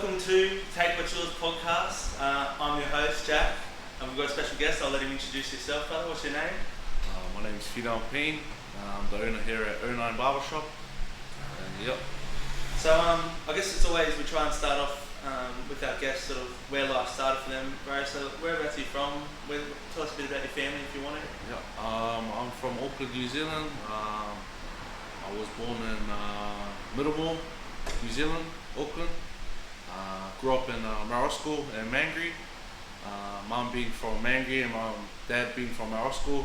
welcome to Take What Yours podcast. I'm your host, Jack, and we've got a special guest. I'll let him introduce himself, brother. What's your name? My name is Finau Payne. I'm the owner here at Owenine Barbershop. Yep. So I guess it's always we try and start off with our guests, sort of where life started for them, bro. So whereabouts are you from? Tell us a bit about your family if you want to. Yeah. I'm from Auckland, New Zealand. I was born in Middlemore, New Zealand, Auckland. Grew up in Marosco and Mangere. Mum being from Mangere and my dad being from Marosco.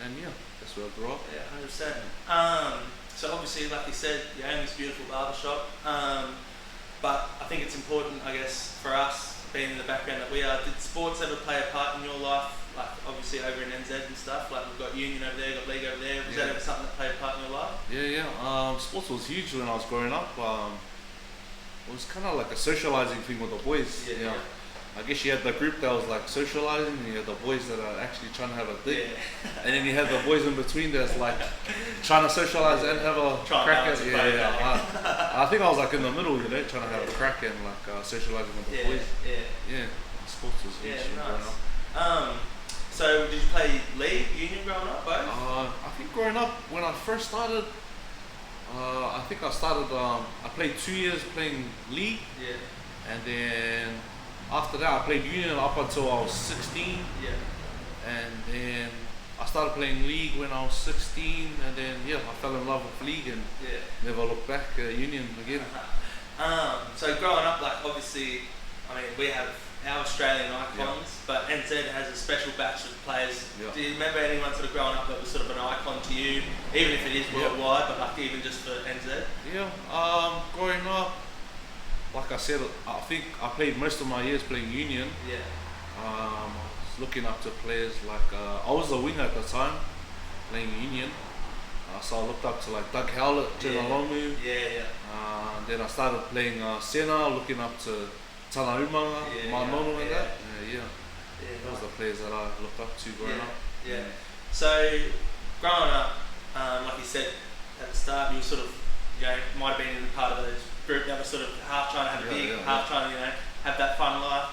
And yeah, that's where I grew up. Yeah, 100%. So obviously, like you said, you own this beautiful barbershop. But I think it's important, I guess, for us, being in the background that we are, did sports ever play a part in your life? Like obviously over in NZ and stuff, like we've got Union over there, got League over there. Was that ever something that played a part in your life? Yeah. Sports was huge when I was growing up. It was kind of like a socializing thing with the boys. Yeah. I guess you had the group that was like socializing, and you had the boys that are actually trying to have a thing. Yeah. And then you had the boys in between that's like trying to socialize and have a crack at it. I think I was like in the middle, you know, trying to have a crack and like socializing with the boys. Yeah. Sports was huge growing up. So did you play League, Union growing up, both? I think growing up, when I first started, I think I started, I played 2 years playing League. Yeah. And then after that I played Union up until I was 16. Yeah. And then I started playing League when I was 16, and then I fell in love with League and never looked back at Union again. So growing up, like obviously, I mean, we have our Australian icons, but NZ has a special batch of players. Do you remember anyone sort of growing up that was sort of an icon to you, even if it is worldwide, but like even just for NZ? Growing up, like I said, I think I played most of my years playing Union. I was looking up to players like, I was a winger at the time, playing Union. So I looked up to like Doug Howlett, Jenna Lomu. Then I started playing Sena, looking up to Tana Umanga, Manono and that. Those are the players that I looked up to growing up. So growing up, like you said at the start, you were sort of, you know, might have been in part of those group that was sort of half trying to have a big, half trying to, you know, have that fun life.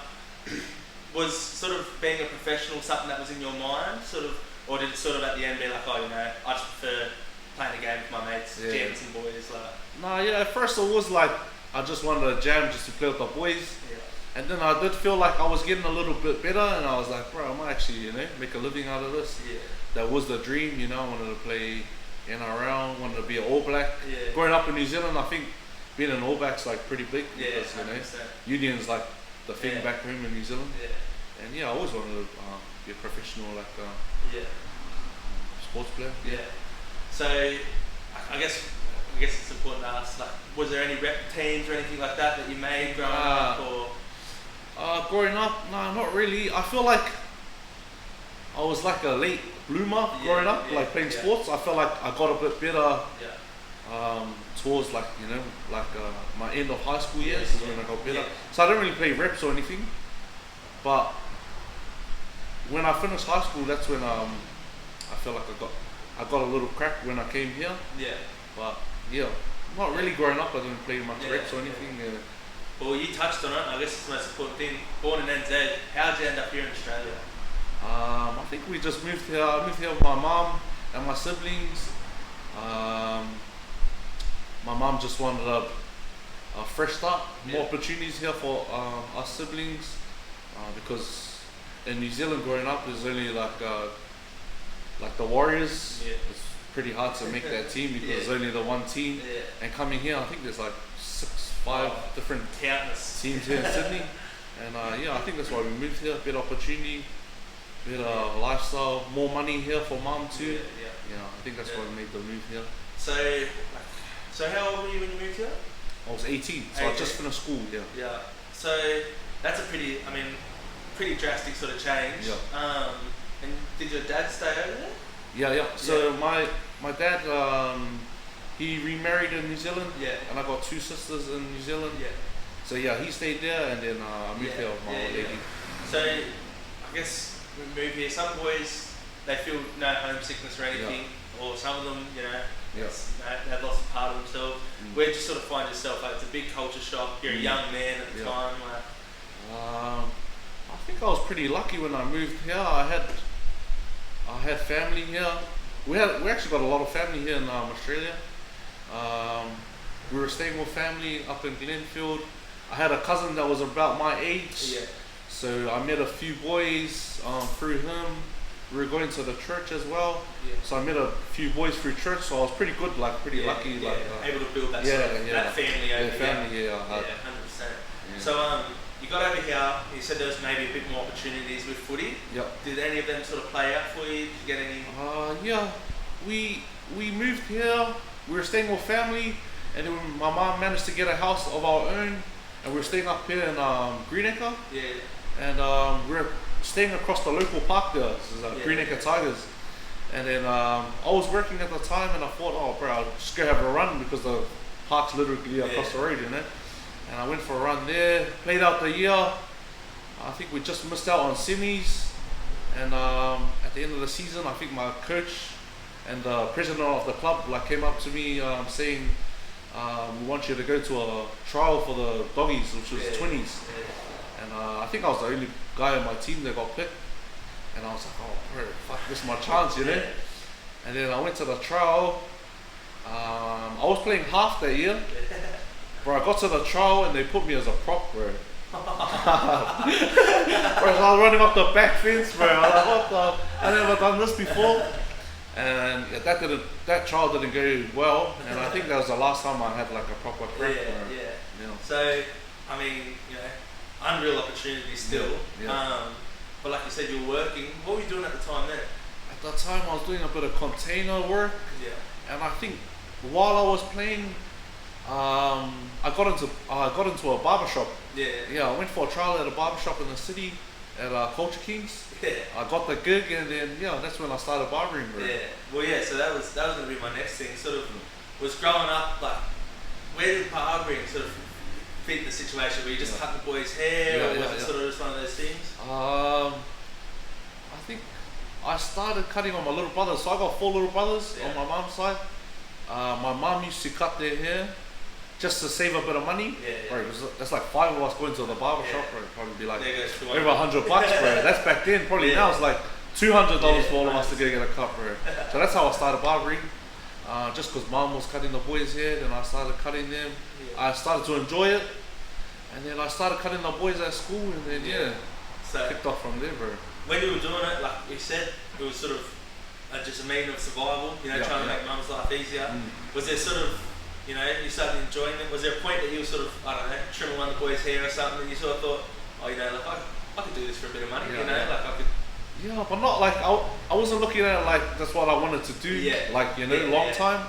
Was sort of being a professional something that was in your mind, sort of, or did it sort of at the end be like, oh, you know, I just prefer playing a game with my mates, jamming some boys, like? At first it was like, I just wanted to jam just to play with the boys. And then I did feel like I was getting a little bit better, and I was like, bro, I might actually, you know, make a living out of this. That was the dream, you know. I wanted to play NRL, wanted to be an All Black. Growing up in New Zealand, I think being an All Black's like pretty big because, you know, Union's like the thing back home in New Zealand. And I always wanted to be a professional sports player. So I guess it's important to ask, like, was there any rep teams or anything like that you made growing up, or? Growing up, no, not really. I feel like I was like a late bloomer growing up, like playing sports. I felt like I got a bit better towards like, you know, like my end of high school years is when I got better. So I didn't really play reps or anything, but when I finished high school, that's when I felt like I got a little crack when I came here. But not really growing up. I didn't play much reps or anything. Well, you touched on it. I guess it's the most important thing. Born in NZ, how did you end up here in Australia? I think we just moved here. I moved here with my mum and my siblings. My mum just wanted a fresh start, more opportunities here for our siblings, because in New Zealand growing up there's only like the Warriors. It's pretty hard to make that team because there's only the one team. And coming here, I think there's like 5 different teams here in Sydney. And I think that's why we moved here. Better opportunity, better lifestyle, more money here for mum too. I think that's why we made the move here. So how old were you when you moved here? I was 18, so I just finished school. So that's a pretty drastic sort of change. And did your dad stay over there? So my dad, he remarried in New Zealand, and I got 2 sisters in New Zealand. So he stayed there, and then I moved here with my old lady. So I guess we move here. Some boys, they feel no homesickness or anything, or some of them, you know, Yeah. They have lots of part of themselves. Where did you sort of find yourself? Like, it's a big culture shock. You're a young man at the time. Like, I think I was pretty lucky when I moved here. I had family here. We actually got a lot of family here in Australia. We were staying with family up in Glenfield. I had a cousin that was about my age. yeah. So I met a few boys through him. We were going to the church as well. Yeah. So I met a few boys through church. So I was pretty good, like pretty lucky. Yeah. Like able to build that, that family over family, yeah, 100%. So you got over here, you said there was maybe a bit more opportunities with footy. Yep. Did any of them sort of play out for you? Did you get any? Yeah. We moved here, we were staying with family, and then my mom managed to get a house of our own, and we were staying up here in Greenacre. Yeah. And we were staying across the local park there, this is Greenacre Tigers. And then I was working at the time, and I thought, oh bro, I'll just go have a run because the park's literally across the road, you know. And I went for a run there, played out the year. I think we just missed out on semis. And at the end of the season, I think my coach and the president of the club came up to me saying, we want you to go to a trial for the doggies, which was 20s. Yeah. And I think I was the only guy on my team that got picked. And I was like, oh bro, fuck, this is my chance, you know? Yeah. And then I went to the trial. I was playing half that year. Bro, I got to the trial and they put me as a prop, bro. Bro, so I was running off the back fence, bro. I was like, what the? I never done this before. And that trial didn't go well. And I think that was the last time I had like a proper prep. Yeah. So, I mean, you know, unreal opportunity still. Yeah. But like you said, you were working. What were you doing at the time then? At the time, I was doing a bit of container work. Yeah. And I think while I was playing, I got into a barbershop. Yeah. I went for a trial at a barbershop in the city at Culture Kings. Yeah. I got the gig, and then that's when I started barbering, bro. Yeah. Well, yeah. So that was going to be my next thing. Sort of was growing up, like, where did barbering sort of fit the situation? Were you just cutting the boys' hair, or was it sort of just one of those things? I think I started cutting on my little brothers. So I got 4 little brothers on my mom's side. My mom used to cut their hair just to save a bit of money. Bro, that's like 5 of us going to the barber shop, bro. It'd probably be like over $100 bucks, bro. That's back then. Probably now it's like $200 for all of us to go get a cut, bro. So that's how I started barbering. Just because mom was cutting the boys' hair, then I started cutting them. I started to enjoy it, and then I started cutting the boys at school, and then so kicked off from there, bro. When you were doing it, like you said, it was sort of just a means of survival, you know, trying to make mum's life easier. Was there sort of, you know, you started enjoying it? Was there a point that you were sort of, I don't know, trimming one of the boys' hair or something, and you sort of thought, oh, you know, like I could do this for a bit of money, you know, like I could. Yeah, but not like I wasn't looking at it like that's what I wanted to do. Like, you know, long time.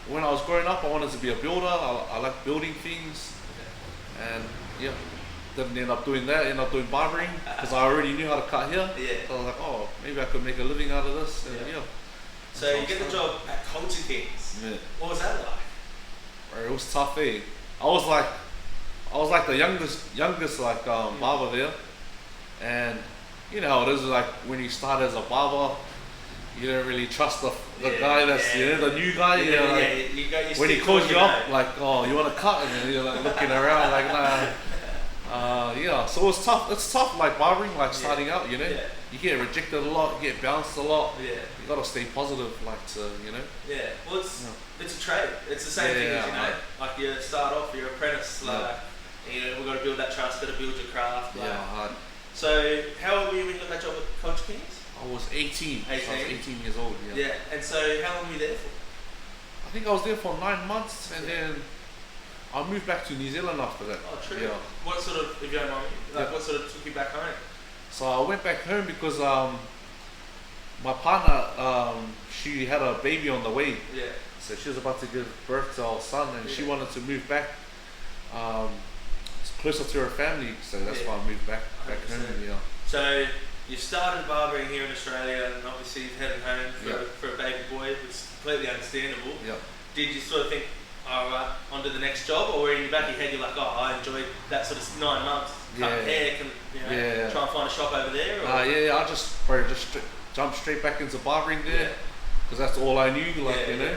When I was growing up, I wanted to be a builder. I like building things, and didn't end up doing that. Ended up doing barbering because I already knew how to cut hair. So I was like, oh, maybe I could make a living out of this. And So you get the job at Culture Kings. What was that like? It was tough, eh? I was like the youngest like barber there, and you know how it is, like when you start as a barber, you don't really trust the guy that's the new guy. You when he calls you up, like, oh, you want to cut, and then you're like looking around like, nah. So it's tough. It's tough, like barbering, like starting out. You know, you get rejected a lot, you get bounced a lot. You gotta stay positive, like to Well, it's a trade. It's the same thing as like you start off, you're an apprentice, like we've got to build that trust, got to build your craft. Like. So how old were you when you got that job at Culture Kings? I was 18. I was 18 years old. And so how long were you there for? I think I was there for 9 months, and then I moved back to New Zealand after that. Oh, true. What sort of, if you don't mind, what sort of took you back home? So I went back home because my partner, she had a baby on the way. So she was about to give birth to our son, and she wanted to move back closer to her family. So that's why I moved back home. So you started barbering here in Australia, and obviously you've headed home for a baby boy, which is completely understandable. Did you sort of think, all right, on to the next job, or in the back of your head you're like, oh, I enjoyed that sort of 9 months, cut hair, try and find a shop over there? Or? I just jumped straight back into barbering there, because that's all I knew, like, you know.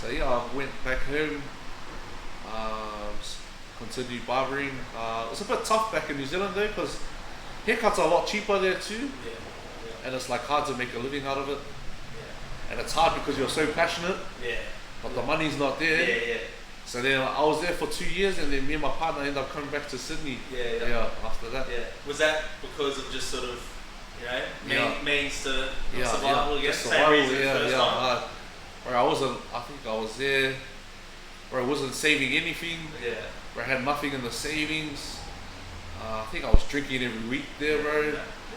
So yeah, I went back home, continued barbering. It's a bit tough back in New Zealand though, because haircuts are a lot cheaper there too, and it's like hard to make a living out of it. And it's hard because you're so passionate, but the money's not there. So then I was there for 2 years, and then me and my partner ended up coming back to Sydney. After that. Was that because of just sort of, means to survival again? Just Same reason first time? Where I think I was there, where I wasn't saving anything, where I had nothing in the savings. I think I was drinking every week there, bro.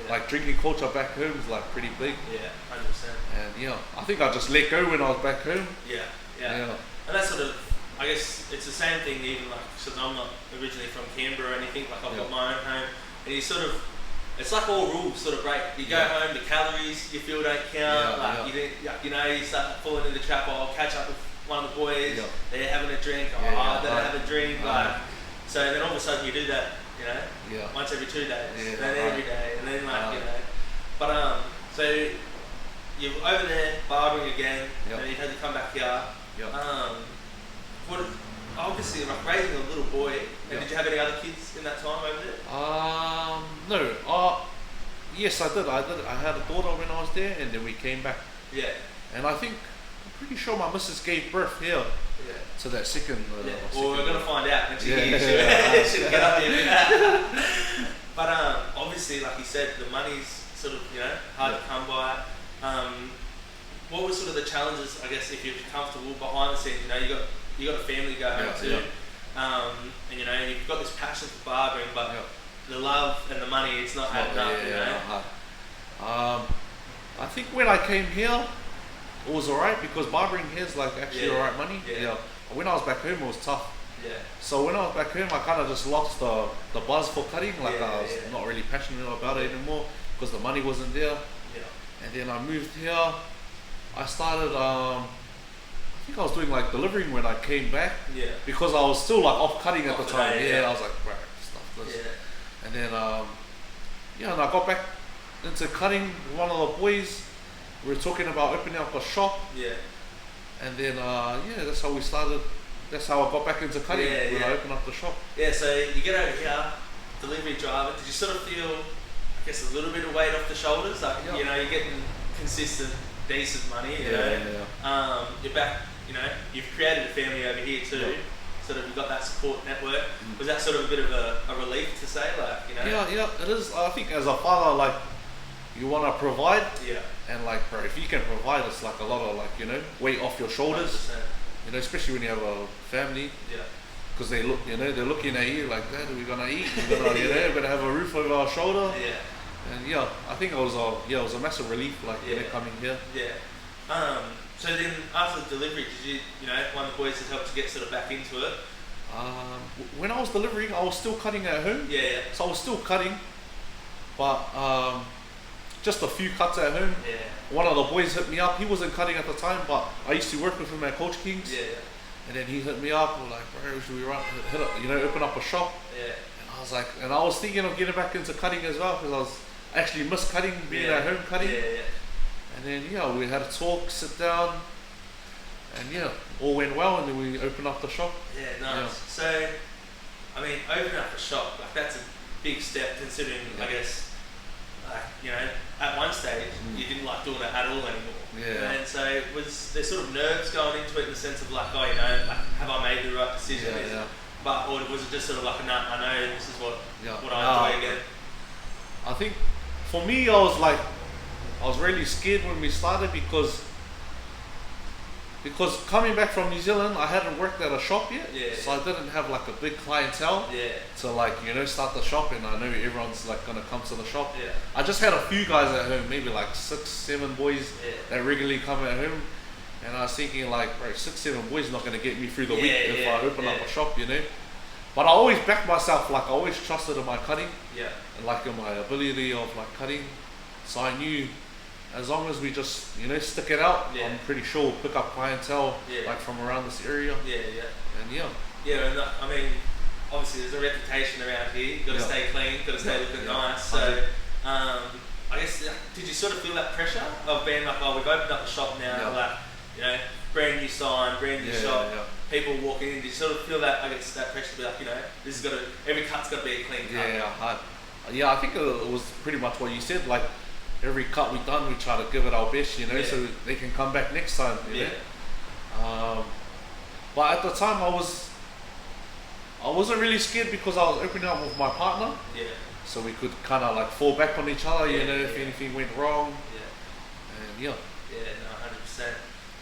Like drinking culture back home is like pretty big. 100%. And I think I just let go when I was back home. And that's sort of, I guess it's the same thing even like, because I'm not originally from Canberra or anything, like I've got my own home, and you sort of, it's like all rules sort of break. You go home, the calories you feel don't count, you start falling in the trap, I'll catch up with one of the boys, they're having a drink, then I have a drink, so then all of a sudden you do that, once every 2 days, then every day, and then but so you're over there barbering again, and you've had to come back here. Obviously, like raising a little boy. And did you have any other kids in that time over there? No. Yes, I did. I had a daughter when I was there, and then we came back. And I'm pretty sure my missus gave birth here. To that second. Well, we're gonna find out when she hears. She'll get up there. But obviously, like you said, the money's sort of hard to come by. What were sort of the challenges? I guess if you're comfortable behind the scenes, you got a family to go home to, and you've got this passion for barbering, but the love and the money, it's not adding up. I think when I came here, it was alright because barbering here is like actually alright money. When I was back home, it was tough. So when I was back home, I kind of just lost the buzz for cutting. Like I was not really passionate about it anymore because the money wasn't there. And then I moved here. I started. I think I was doing like delivering when I came back. Because I was still like off cutting at the time. I was like, right, stuff this. And then and I got back into cutting. One of the boys, we were talking about opening up a shop. And then that's how we started. That's how I got back into cutting when I opened up the shop. So you get over here, delivery driver. Did you sort of feel, I guess, a little bit of weight off the shoulders? Like you're getting consistent, decent money. You're back. You've created a family over here too. Sort of, you've got that support network. Was that sort of a bit of a relief to say, Yeah, it is. I think as a father, like, you want to provide. And like, bro, if you can provide, it's like a lot of weight off your shoulders. 100%. Especially when you have a family. Because they look, they're looking at you like, Dad, are we gonna eat? We're gonna, we're gonna have a roof over our shoulder. And I think it was a massive relief, like coming here. So then after the delivery, did you, one of the boys that helped to get sort of back into it? When I was delivering, I was still cutting at home. So I was still cutting, but just a few cuts at home. One of the boys hit me up. He wasn't cutting at the time, but I used to work with him at Coach King's. And then he hit me up. We're like, bro, should we open up a shop? And I was like, and I was thinking of getting back into cutting as well because I actually miss cutting, being at home cutting. And then we had a talk, sit down, and all went well, and then we opened up the shop. Nice. So, I mean, opening up a shop, like that's a big step considering, I guess, at one stage you didn't like doing it at all anymore. And so was there sort of nerves going into it in the sense of like, have I made the right decision? But or was it just sort of like, I know this is what I enjoy again? I think for me, I was really scared when we started because coming back from New Zealand, I hadn't worked at a shop yet, so I didn't have like a big clientele to start the shop, and I know everyone's like gonna come to the shop. I just had a few guys at home, maybe like 6, 7 boys that regularly come at home, and I was thinking like, bro, 6, 7 boys not gonna get me through the week if I open up a shop, But I always backed myself, like I always trusted in my cutting, and like in my ability of like cutting, so I knew. As long as we just, stick it out, I'm pretty sure we'll pick up clientele like from around this area. And and I mean, obviously there's a reputation around here. You've got to stay clean, got to stay looking nice. So, I guess, did you sort of feel that pressure of being like, we've opened up a shop now, brand new sign, brand new shop, people walking in, did you sort of feel that, I guess, that pressure to be like, you know, this has got to, every cut's got to be a clean cut? Yeah, I think it was pretty much what you said. Like every cut we done, we try to give it our best, you know, so they can come back next time, you know. But at the time, I wasn't really scared because I was opening up with my partner. Yeah. So we could kind of like fall back on each other, you know, if anything went wrong. And Yeah, no, 100%.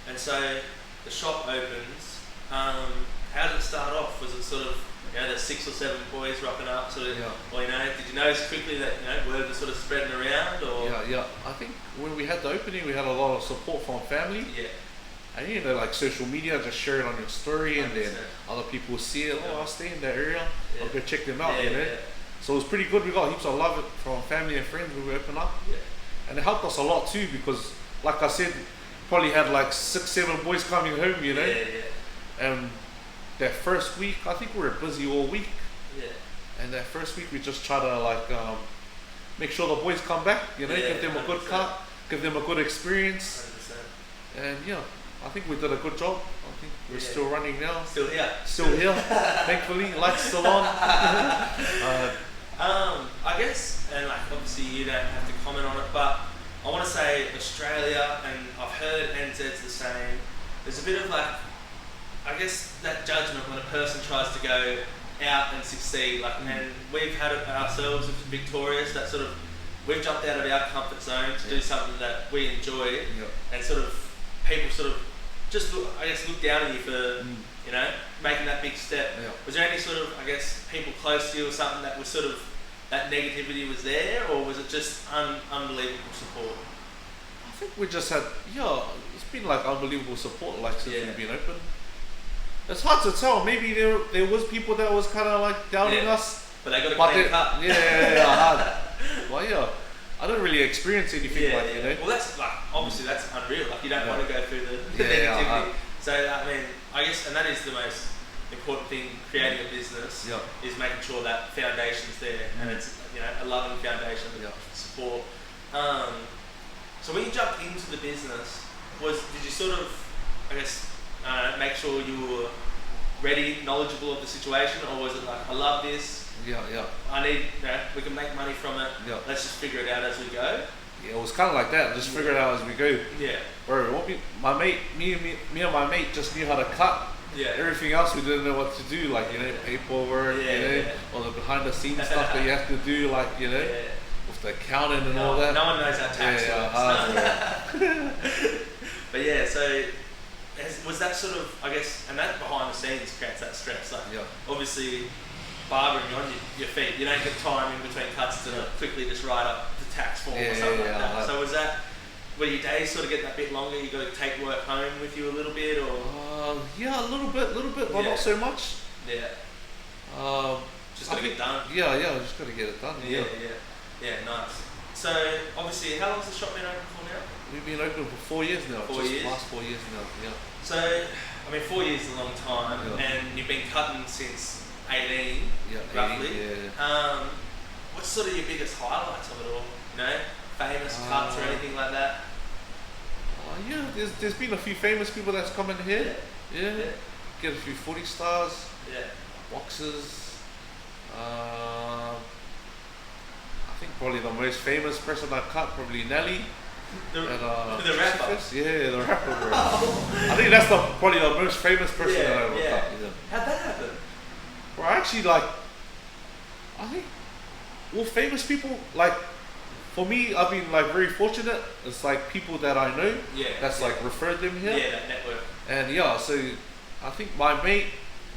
And so the shop opens. How did it start off? Was it sort of, you know, there's 6 or 7 boys rocking up, sort of, or, you know, did you notice quickly that, you know, word was sort of spreading around, or? Yeah. I think when we had the opening, we had a lot of support from family. Yeah. And you know, like social media, just share it on your story, 100%. and then other people see it. Oh, I'll stay in that area. I'll go check them out. Yeah, you know. So it was pretty good. We got heaps of love from family and friends when we opened up. Yeah. And it helped us a lot too, because, like I said, probably had like 6, 7 boys coming home. You know. And that first week, I think we were busy all week. Yeah. And that first week, we just try to like make sure the boys come back. You know, give them a good cut, give them a good experience. 100%. And I think we did a good job. I think we're still running now. Still here. Still here. Thankfully, lights still on. I guess, and like obviously you don't have to comment on it, but I want to say Australia, and I've heard NZ's the same. There's a bit of like, I guess that judgment when a person tries to go out and succeed. Like, and we've had it ourselves with Victorious. That sort of, we've jumped out of our comfort zone to do something that we enjoy, and sort of people sort of just look, I guess, look down on you for you know, making that big step. Was there any sort of, I guess, people close to you or something that was sort of, that negativity was there, or was it just unbelievable support? I think we just had, it's been like unbelievable support, like since we've been open. It's hard to tell. Maybe there was people that was kind of like doubting us, but they got a clean cut. Hard. Well, I don't really experience anything like you know. Well, that's like obviously that's unreal. Like you don't want to go through the negativity. So I mean, I guess, and that is the most important thing creating a business is making sure that foundation's there, and it's, you know, a loving foundation of support. So when you jumped into the business, did you sort of, I guess, make sure you were ready, knowledgeable of the situation, or was it like, I love this, I need, you know, we can make money from it, let's just figure it out as we go? Yeah, it was kind of like that, just figure it out as we go. Bro, it won't be, me and my mate just knew how to cut. Everything else we didn't know what to do, like, you know, paperwork, you know, all the behind the scenes stuff that you have to do, like, you know, with the accounting and all that. No one knows how tax works. But yeah, so was that sort of, I guess, and that behind the scenes creates that stress. Like, obviously, barbering on your feet, you don't get time in between cuts to quickly just write up the tax form or something like that. So was that, were your days sort of getting a bit longer? You got to take work home with you a little bit, or? Yeah, a little bit, but not so much. Just got to get done. Just got to get it done. Yeah, nice. So obviously, how long's the shop been open for now? We've been open for 4 years now. 4 years. Last 4 years now. So I mean, 4 years is a long time, and you've been cutting since 18, roughly. What's sort of your biggest highlights of it all? You know, famous cuts or anything like that? There's been a few famous people that's come in here. Get a few 40 stars. Boxes. I think probably the most famous person I cut, probably Nelly. The rapper? Yeah, the rapper, bro. I think that's probably the most famous person that I ever cut. How'd that happen? Bro, actually, like, I think all famous people, like, for me, I've been like very fortunate. It's like people that I know that's like referred them here. That network. And so I think my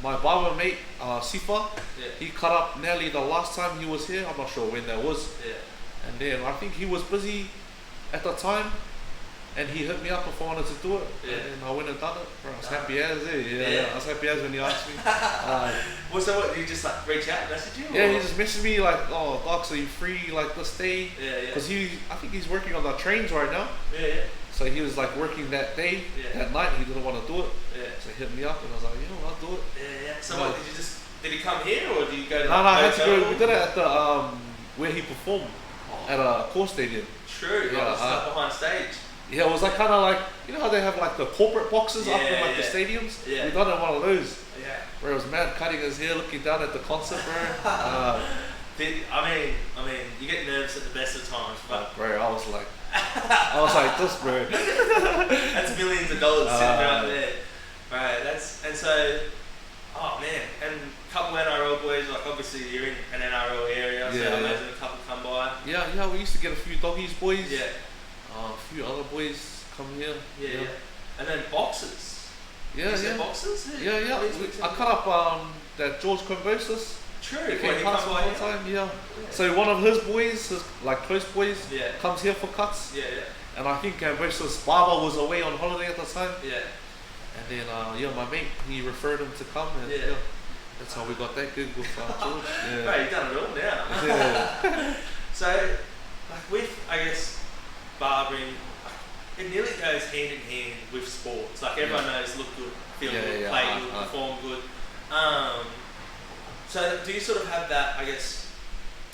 barber mate, Sifa, he cut up Nelly the last time he was here. I'm not sure when that was. And then I think he was busy at the time, and he hit me up if I wanted to do it. And I went and done it. Bro, I was happy as I was happy as when he asked me. So what, did you just like reach out and message you? Yeah, he just messaged me like, oh, Docs, are you free like this day? Because I think he's working on the trains right now. So he was like working that day, that night, he didn't want to do it. So he hit me up and I was like, I'll do it. So what, did he come here or did you go to No, I had to go, we did it at the, where he performed, at a core stadium. True, stuff behind stage. Yeah, it was like kind of like, you know how they have like the corporate boxes up in like the yeah. stadiums? Yeah. We done in one of those. Yeah. Where it was mad cutting his hair, looking down at the concert, bro. I mean, you get nervous at the best of times, but bro, I was like this, bro. that's millions of dollars sitting right there. Right, and so, oh man, and a couple NRL boys, like obviously you're in an NRL area, so I imagine a couple come by. Yeah, we used to get a few doggies boys. Yeah. A few other boys come here. Yeah. And then boxes. Yeah. Boxes? Yeah. I cut up that George Conversus. True. He came past one time. Yeah. So one of his boys, his like close boys, comes here for cuts. Yeah. And I think Conversus' barber was away on holiday at the time. Yeah. And then my mate, he referred him to come, and that's how we got that gig with George. Yeah. Right, you've done it all now. Yeah. So, like with, I guess, barbering, it nearly goes hand in hand with sports. Like everyone knows, look good, feel good, play good, perform good. So do you sort of have that, I guess,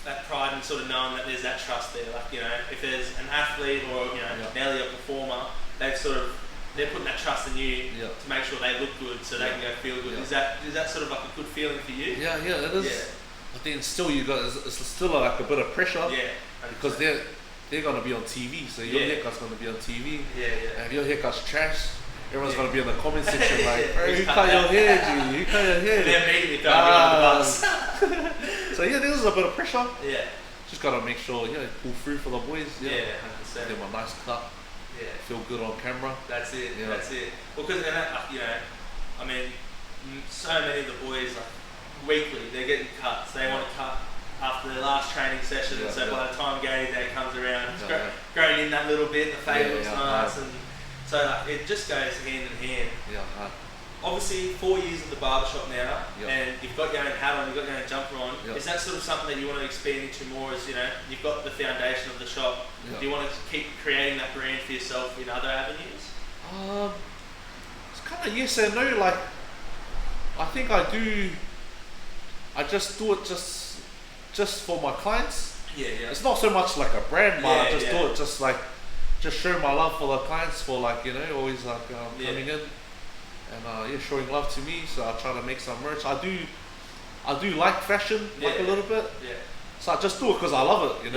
that pride in sort of knowing that there's that trust there? Like, you know, if there's an athlete or, you know, nearly a performer, they're putting that trust in you to make sure they look good so they can go feel good. Yeah. Is that sort of like a good feeling for you? Yeah, it is. Yeah. But then still it's still like a bit of pressure. Yeah. Because they're gonna be on TV, so your haircut's gonna be on TV. Yeah. And if your haircut's trash, everyone's gonna be in the comment section like, bro, you cut your hair, G, you cut your hair. They're immediately throwing you on the bus. So there's a bit of pressure. Yeah. Just gotta make sure, pull through for the boys. Yeah, 100%. Give them a nice cut. Yeah. Feel good on camera. That's it. Yeah. That's it. Well, because I mean, so many of the boys weekly they're getting cuts. They want to cut after their last training session. So by the time game day comes around, it's growing in that little bit. The fade looks nice, and so it just goes hand in hand. Yeah. Obviously, 4 years of the barbershop now, and you've got your own hat on, you've got your own jumper on. Is that sort of something that you want to expand into more? As you've got the foundation of the shop. Do you want to keep creating that brand for yourself in other avenues? It's kind of yes and no. Like, I think I do. I just do it just for my clients. Yeah. It's not so much like a brand, but I just do it just show my love for the clients, for always coming in. And showing love to me, so I try to make some merch. I do like fashion, a little bit. Yeah. So I just do it because I love it,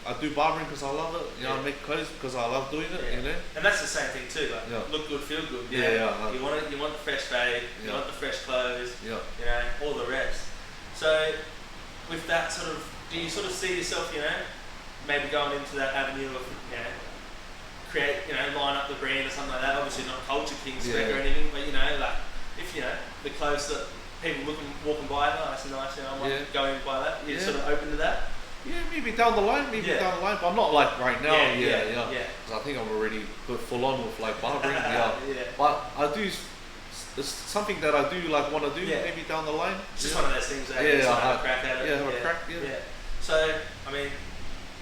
I do barbering because I love it. I make clothes because I love doing it, And that's the same thing too. Like, look good, feel good. You want the fresh fade, you want the fresh clothes. All the rest. So with that do you sort of see yourself, maybe going into that avenue of, create, line up the brand or something like that. Obviously not culture king spec or anything, but like if the clothes that people walking by nice, I might go in and buy that. You're sort of open to that. Yeah, maybe down the line, but I'm not like right now. Because I think I'm already full on with like barbering. But I do. It's something that I do want to do. Maybe down the line. It's just one of those things that have a crack at it. Have a crack. So I mean,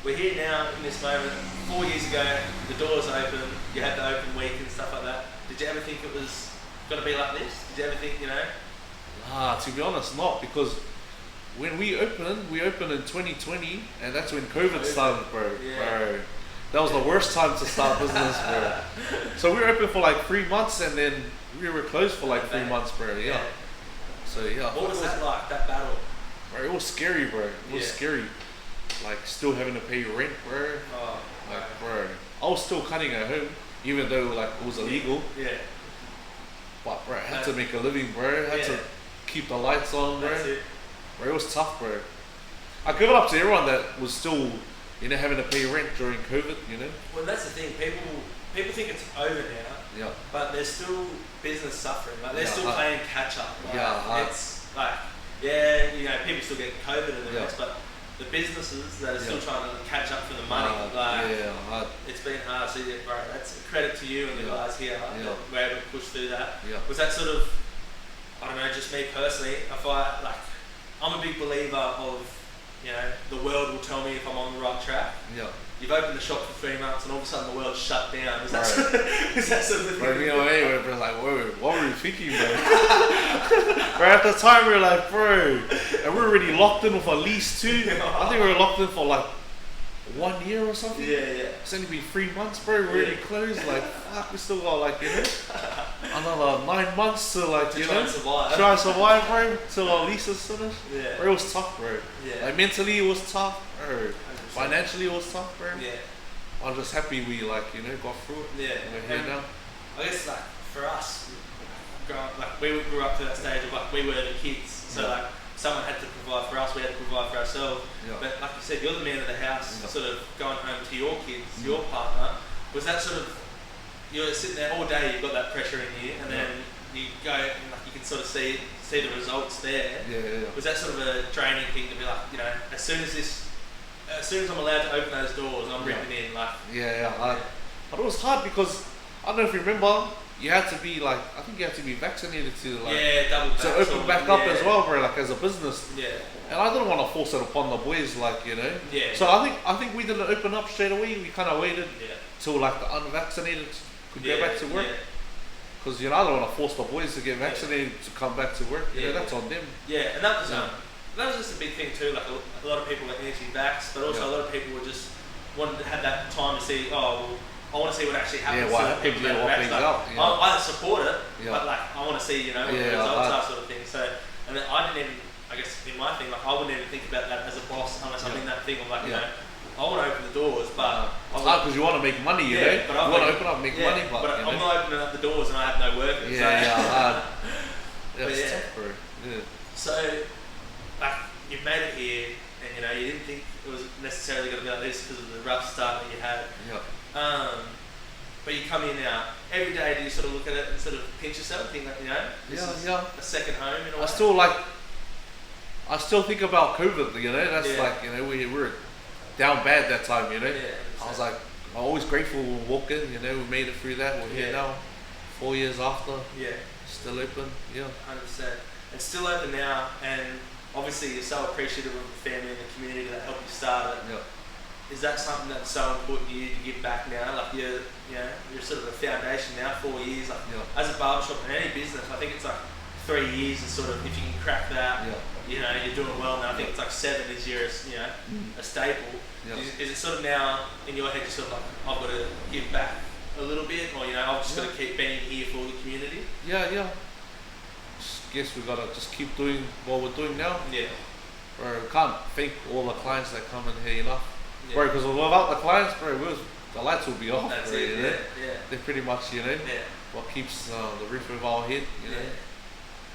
we're here now in this moment. 4 years ago, the doors open. You had the open week and stuff like that. Did you ever think it was going to be like this? Did you ever think, To be honest, not, because when we opened in 2020, and that's when COVID started, bro. That was the worst time to start business, bro. So we were open for like 3 months, and then we were closed for like 3 months, bro. So what was that like, that battle? Bro, it was scary, bro. It was scary. Like still having to pay rent, bro. Bro, I was still cutting at home, even though it was illegal. But bro, I had to make a living, bro. I had to keep the lights on, bro. Bro, it was tough, bro. I give it up to everyone that was still, having to pay rent during COVID, Well, that's the thing. People think it's over now. But there's still business suffering. Like they're still playing catch up. It's like, people still get COVID and the rest, but the businesses that are still trying to catch up for the money, it's been hard. So bro, that's a credit to you and the guys here that were able to push through that. Was that sort of, I don't know, just me personally, I'm a big believer of, the world will tell me if I'm on the right track. You've opened the shop for 3 months and all of a sudden the world's shut down. Is that sort of the thing? We're like, whoa, what were we thinking, bro? Bro, at the time we were like, bro, and we were already locked in with a lease too. I think we were locked in for like 1 year or something. Yeah. It's only been 3 months, bro. We're already closed. Like, fuck, we still got like, another 9 months to like, try and survive. Try and survive, bro, till our lease is finished. Yeah. Bro, it was tough, bro. Yeah. Like mentally, it was tough, bro. 100%. Financially, it was tough, bro. Yeah. I'm just happy we got through it. Yeah. We're here now. I guess like for us, we grew up to that stage of like we were the kids, so like someone had to provide for us, we had to provide for ourselves. Yeah. But like you said, you're the man of the house, Yeah. sort of going home to your kids, your partner. Was that sort of, you're sitting there all day, you've got that pressure in you, and then you go and like you can sort of see the results there. Yeah. Was that sort of a draining thing to be like, as soon as I'm allowed to open those doors, I'm ripping in, like. But it was hard because I don't know if you remember, you had to be like, I think you had to be vaccinated to like double to open back up as well, bro. Like as a business. Yeah. And I didn't want to force it upon the boys, like Yeah. So I think we didn't open up straight away. We kind of waited till like the unvaccinated could go back to work. Because I don't want to force the boys to get vaccinated to come back to work. That's on them. Yeah, and that was just a big thing too. Like a lot of people were anti-vax, but also a lot of people were just wanted to have that time to see. I want to see what actually happens. People that are vaxxed. I support it, but like I want to see what the results are, sort of thing. So, and then I didn't even, I guess in my thing, like I wouldn't even think about that as a boss unless I'm in that thing of like I want to open the doors, but it's hard because you want to make money, you know. But you want to open up, and make money, but I'm not opening up the doors and I have no workers. It's tough, bro. Yeah. So, like you've made it here, and you didn't think it was necessarily going to be like this because of the rough start that you had. But you come here now. Every day, do you sort of look at it and sort of pinch yourself, think that this is a second home in a way? I still think about COVID. That's like we were down bad that time. I was like, I'm always grateful we walk in. We made it through that. We're here now, 4 years after. Still open. 100%. And still open now, and obviously you're so appreciative of the family and the community that helped you start it. Is that something that's so important to you to give back now? Like you're sort of a foundation now, 4 years. Like as a barbershop in any business, I think it's like 3 years is sort of, if you can crack that, you're doing well now. I think it's like 7 is your, a staple. Is it sort of now in your head, you're sort of like, I've got to give back a little bit, or I've just got to keep being here for the community? Guess we gotta just keep doing what we're doing now. Bro, we can't thank all the clients that come in here enough. Bro, because without the clients, bro, the lights will be off. That's bro, it, They're pretty much, what keeps the roof over our head,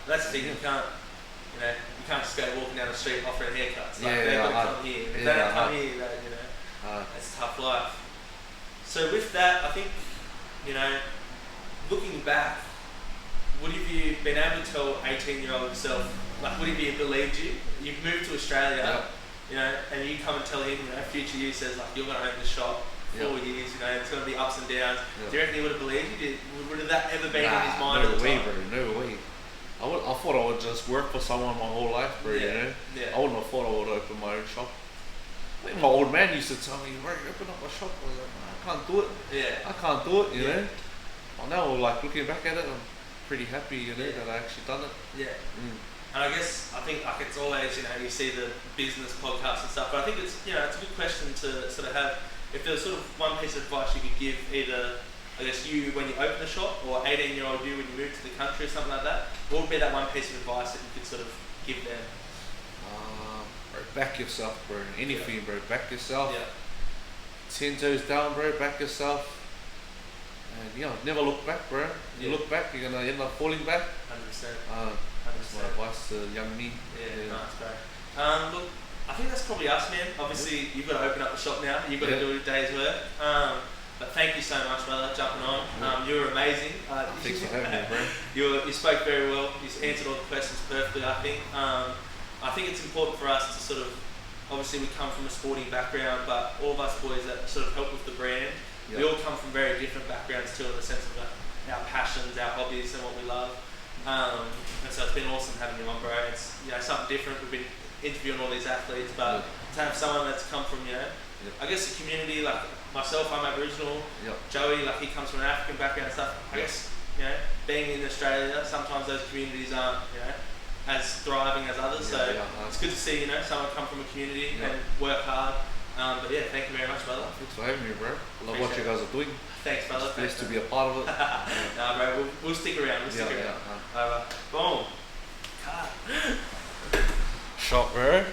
That's the thing, you can't just go walking down the street offering haircuts. Like, they've got to come here. If they don't come here, it's a tough life. So with that, I think, looking back, would have you been able to tell 18-year-old yourself, like would have you believed you? You've moved to Australia, and you come and tell him, future you says like you're going to own the shop 4 years, it's going to be ups and downs. Do you reckon he would have believed you? Would have that ever been in his mind at the time? No way. I thought I would just work for someone my whole life, bro, I wouldn't have thought I would open my own shop. I think my old man used to tell me, right, open up a shop. I was like, I can't do it. I can't do it, Well, now, like, looking back at it, I'm pretty happy, that I actually done it. And I think like it's always, you see the business podcasts and stuff, but I think it's, it's a good question to sort of have. If there's sort of one piece of advice you could give either, I guess you when you open the shop, or 18-year-old you when you move to the country or something like that, what would be that one piece of advice that you could sort of give them? Bro, back yourself, bro. Anything, bro. Back yourself. 10 toes down, bro. Back yourself. And never look back, bro. You look back, you're gonna end up falling back. 100%. That's my advice to young me. Nice, bro. Look, I think that's probably us, man. Obviously, you've got to open up the shop now. You've got to do a day's work. But thank you so much, brother, jumping on. You were amazing. Thanks for having me, bro. You spoke very well. You answered all the questions perfectly, I think. I think it's important for us to sort of, obviously we come from a sporting background, but all of us boys that sort of help with the brand, we all come from very different backgrounds too, in the sense of our passions, our hobbies, and what we love. And so it's been awesome having you on, bro. It's something different. We've been interviewing all these athletes, but to have someone that's come from I guess the community, like myself, I'm Aboriginal. Joey, like he comes from an African background and stuff. I guess being in Australia, sometimes those communities aren't as thriving as others. So it's good to see someone come from a community and work hard. But yeah, thank you very much, brother. Thanks for having me, bro. Love what Appreciate you guys are doing. Thanks, brother. It's blessed to be a part of it. Nah, bro, we'll stick around. We'll stick around. Boom. Cut. Shot, bro.